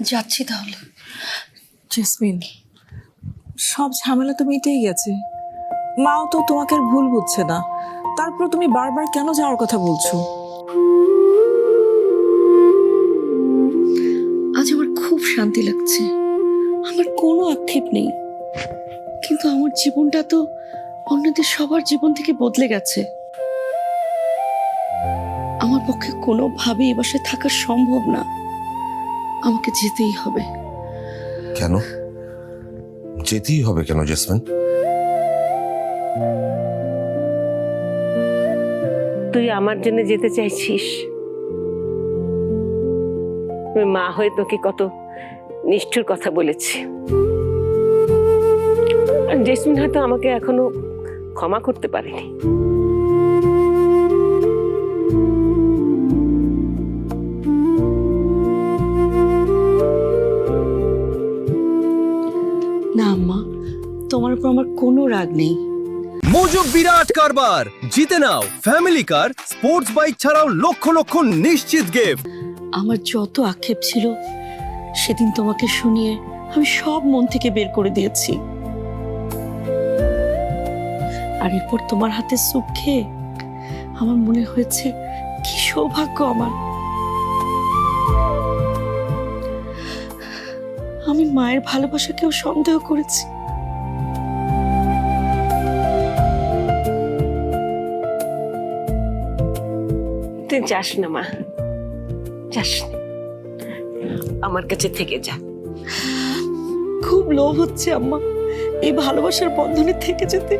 যাচ্ছি তাহলে। জেসমিন, সব ঝামেলা তো মিটেই গেছে। মাও তো তোমাকে আর ভুল বুঝছে না, তারপর তুমি বারবার কেন যাওয়ার কথা বলছো? আজ আমার খুব শান্তি লাগছে, আমার কোনো আক্ষেপ নেই। কিন্তু আমার জীবনটা তো অন্যদের সবার জীবন থেকে বদলে গেছে। আমার পক্ষে কোনোভাবেই এ বাসায় থাকা সম্ভব না, আমাকে যেতেই হবে। কেন যেতেই হবে কেন জেসমিন? তুই আমার জন্য যেতে চাইছিস? আমি মা হয়ে তোকে কত নিষ্ঠুর কথা বলেছি, আর জেসমিন হয়তো আমাকে এখনো ক্ষমা করতে পারেনি। না আম্মা, তোমার উপর আমার কোনো রাগ নেই। মোজো বিরাট কারবার, জিতে নাও ফ্যামিলি কার, স্পোর্টস বাইক ছাড়াও লক্ষ লক্ষ নিশ্চিত গিফট। আমার যত আক্ষেপ ছিল সেদিন তোমাকে শুনিয়ে আমি সব মন থেকে বের করে দিয়েছি। আর এরপর তোমার হাতে স্যুপ খেয়ে আমার মনে হয়েছে কি সৌভাগ্য আমার। আমি মায়ের ভালোবাসাকেও সন্দেহ করেছি। তুই যাস না মা, যাস না, আমার কাছে থেকে যা। খুব লোভ হচ্ছে আম্মা এই ভালোবাসার বন্ধনে থেকে যেতে।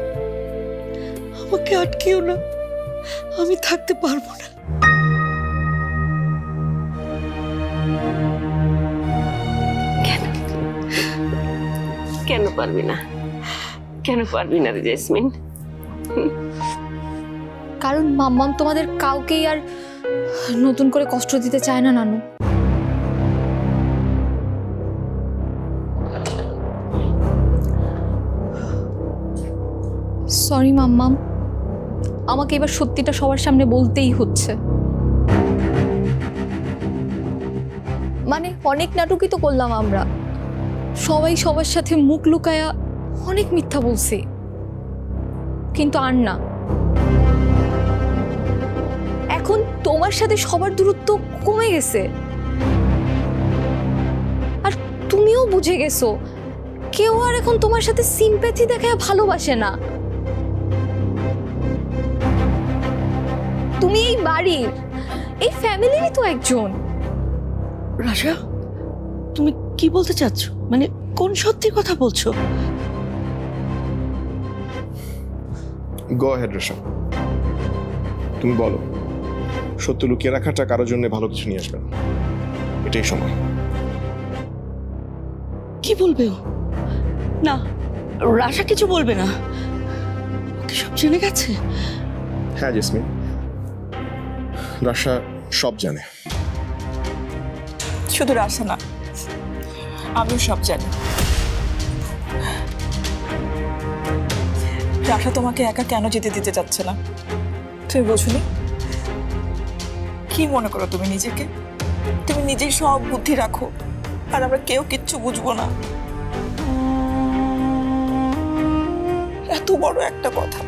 আমাকে আটকেও না, আমি থাকতে পারবো না। কেন কেন পারবি না? কেন পারবি না রে জেসমিন? কারণ মাম্মাম তোমাদের কাউকেই আর নতুন করে কষ্ট দিতে চায় না নানু। সরি মাম্মাম, আমাকে এবার সত্যিটা সবার সামনে বলতেই হচ্ছে। মানে অনেক নাটকই তো করলাম আমরা, সবাই সবার সাথে মুখ লুকায়া অনেক মিথ্যা বলছি, কিন্তু আর না। এখন তোমার সাথে সবার দূরত্ব কমে গেছে, আর তুমিও বুঝে গেছো কেউ আর এখন তোমার সাথে সিম্প্যাথি দেখায় ভালোবাসে না। তুমি এই বাড়ির, এই ফ্যামিলিরই তো একজন। রাজা, তুমি কি বলতে চাচ্ছ? মানে কোন সত্যি কথা বলছো? গো হেড রেশা, তুমি বলো, সত্য লুকিয়ে রাখাটা কারোর জন্য ভালো কিছু নিয়ে আসবে না। এটাই সময়। কি বলবে ও? না, রাজা কিছু বলবে না, ওকে সব জেনে গেছে। হ্যাঁ জেসমিন, রাশা সব জানে। শুধু রাশা না, আমিও সব জানি। রাশা তোমাকে একা কেন যেতে দিতে চাচ্ছে না তুমি বোঝনি? কি মনে করো তুমি নিজেকে? তুমি নিজেই সব বুদ্ধি রাখো, আর আমরা কেউ কিচ্ছু বুঝবো না। এত বড় একটা কথা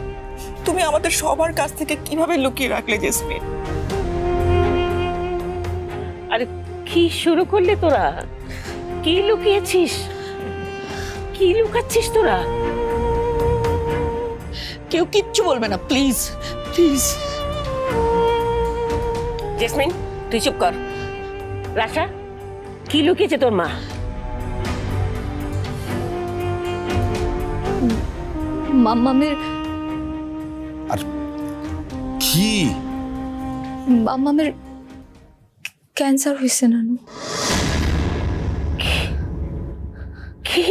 তুমি আমাদের সবার কাছ থেকে কিভাবে লুকিয়ে রাখলে জেসমিন? আরে কি শুরু করলে তোরা? কি লুকিয়েছিস? কি লুকাচ্ছিস তোরা? কেউ কিচ্ছু বলবে না, প্লিজ প্লিজ। জেসমিন তুই চুপ কর। রাশা, কি লুকিয়েছে তোর মা? মাম্মামের আর কি? মাম্মামের ক্যান্সার হয়েছে নানু। কি